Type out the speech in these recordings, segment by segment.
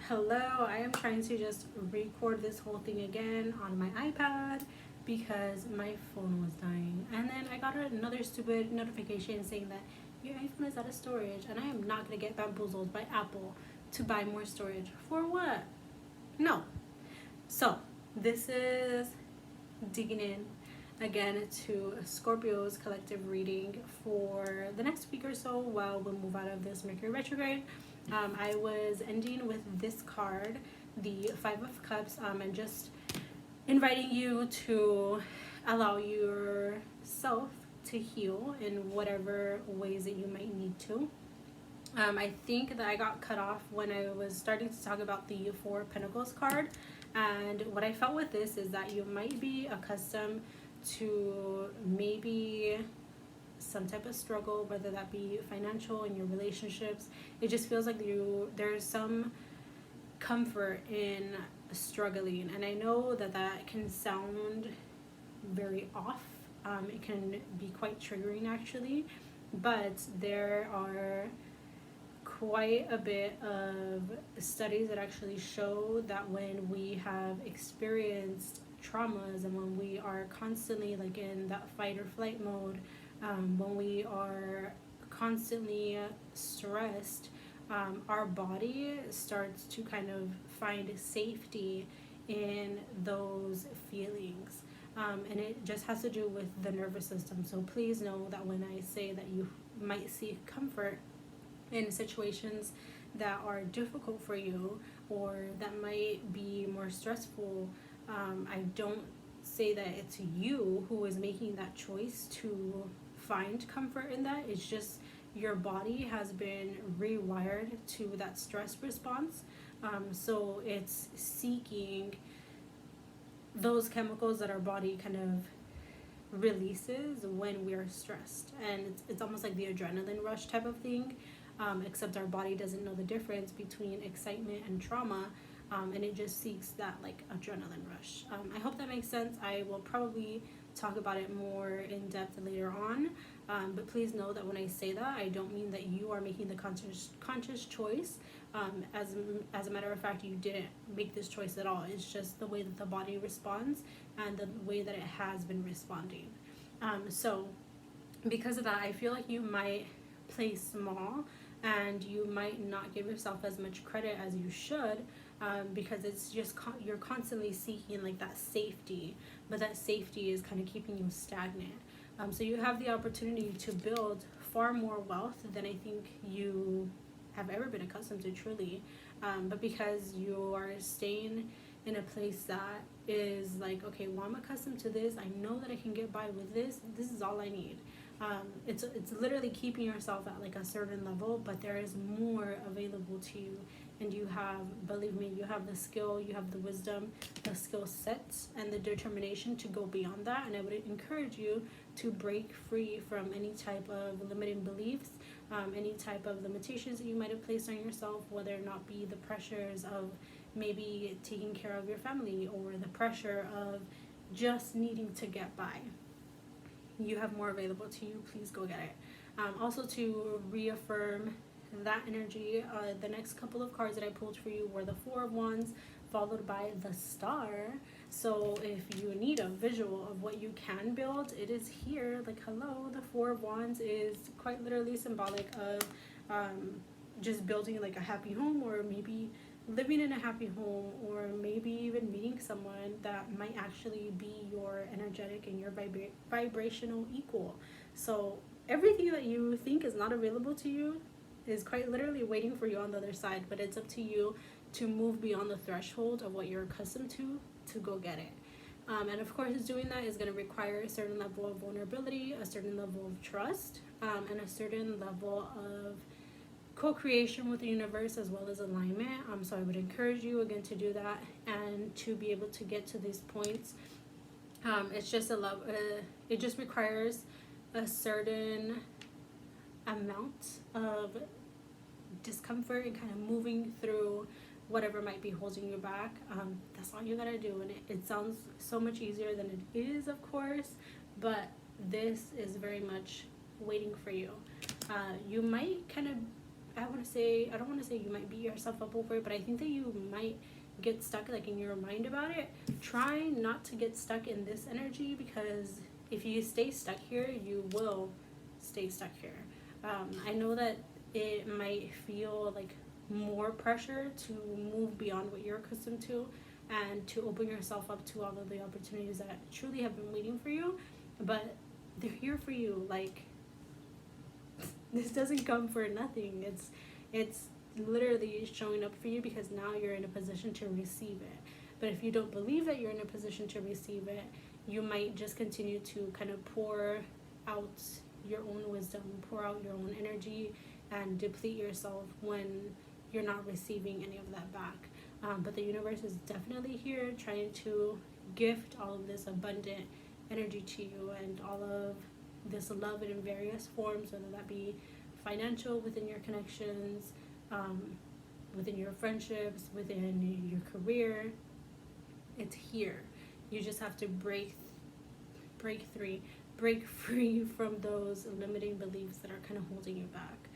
Hello, I am trying to just record this whole thing again on my iPad because my phone was dying. And then I got another stupid notification saying that your iPhone is out of storage, and I am not going to get bamboozled by Apple to buy more storage. For what? No. So, this is digging in again to Scorpio's collective reading for the next week or so while we move out of this Mercury retrograde. I was ending with this card, the Five of Cups, and just inviting you to allow yourself to heal in whatever ways that you might need to. I think that I got cut off when I was starting to talk about the Four of Pentacles card. And what I felt with this is that you might be accustomed to maybe some type of struggle, whether that be financial in your relationships. It just feels like there's some comfort in struggling. And I know that that can sound very off. It can be quite triggering actually. But there are quite a bit of studies that actually show that when we have experienced traumas and when we are constantly like in that fight or flight mode, when we are constantly stressed, our body starts to kind of find safety in those feelings. And it just has to do with the nervous system. So please know that when I say that you might seek comfort in situations that are difficult for you or that might be more stressful, I don't say that it's you who is making that choice to find comfort in that. It's just your body has been rewired to that stress response. So it's seeking those chemicals that our body kind of releases when we are stressed. And it's almost like the adrenaline rush type of thing, except our body doesn't know the difference between excitement and trauma. And it just seeks that like adrenaline rush. I hope that makes sense. I will probably talk about it more in depth later on, but please know that when I say that, I don't mean that you are making the conscious choice. As a matter of fact, you didn't make this choice at all. It's just the way that the body responds and the way that it has been responding. So because of that, I feel like you might play small and you might not give yourself as much credit as you should, because it's just you're constantly seeking like that safety, but that safety is kind of keeping you stagnant. So you have the opportunity to build far more wealth than I think you have ever been accustomed to, truly. But because you are staying in a place that is like, okay, well, I'm accustomed to this, I know that I can get by with this is all I need. It's literally keeping yourself at like a certain level, but there is more available to you, and you have, believe me, you have the skill, you have the wisdom, the skill sets, and the determination to go beyond that. And I would encourage you to break free from any type of limiting beliefs, any type of limitations that you might have placed on yourself, whether or not be the pressures of maybe taking care of your family or the pressure of just needing to get by. You have more available to you. Please go get it. Also, to reaffirm that energy, the next couple of cards that I pulled for you were the Four of Wands followed by the Star. So if you need a visual of what you can build, it is here. Like, hello, the Four of Wands is quite literally symbolic of just building like a happy home, or maybe living in a happy home, or maybe even meeting someone that might actually be your energetic and your vibrational equal. So everything that you think is not available to you is quite literally waiting for you on the other side, but it's up to you to move beyond the threshold of what you're accustomed to go get it. And of course, doing that is going to require a certain level of vulnerability, a certain level of trust, and a certain level of co-creation with the universe, as well as alignment. So I would encourage you again to do that and to be able to get to these points. It's just it just requires a certain amount of discomfort and kind of moving through whatever might be holding you back. That's all you gotta do, and it sounds so much easier than it is, of course, but this is very much waiting for you. You might kind of I want to say, I don't want to say you might beat yourself up over it, but I think that you might get stuck like in your mind about it. Try not to get stuck in this energy, because if you stay stuck here, you will stay stuck here. I know that it might feel like more pressure to move beyond what you're accustomed to and to open yourself up to all of the opportunities that truly have been waiting for you, but they're here for you. Like, this doesn't come for nothing. It's literally showing up for you because now you're in a position to receive it. But if you don't believe that you're in a position to receive it, you might just continue to kind of pour out your own wisdom, pour out your own energy, and deplete yourself when you're not receiving any of that back. But the universe is definitely here trying to gift all of this abundant energy to you, and all of this love in various forms, whether that be financial within your connections, within your friendships, within your career. It's here. You just have to break free from those limiting beliefs that are kind of holding you back.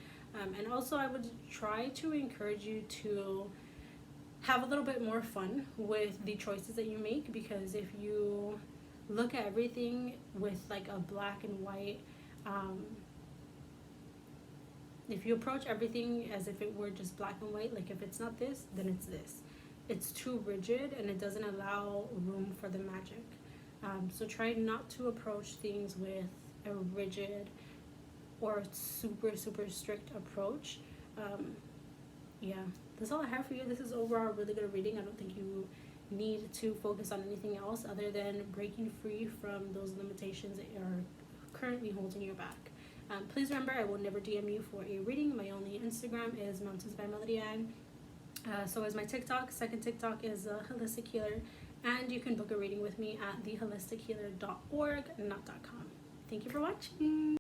And also, I would try to encourage you to have a little bit more fun with the choices that you make, because if you look at everything with like a black and white, if you approach everything as if it were just black and white, like if it's not this, then it's this. It's too rigid and it doesn't allow room for the magic. So try not to approach things with a rigid or super strict approach. Yeah, that's all I have for you. This is overall a really good reading. I don't think you need to focus on anything else other than breaking free from those limitations that are currently holding you back. Please remember, I will never DM you for a reading. My only Instagram is Mountains by Melody Ann. So is my TikTok. Second TikTok is Holistic Healer. And you can book a reading with me at theholistichealer.org, not .com. Thank you for watching.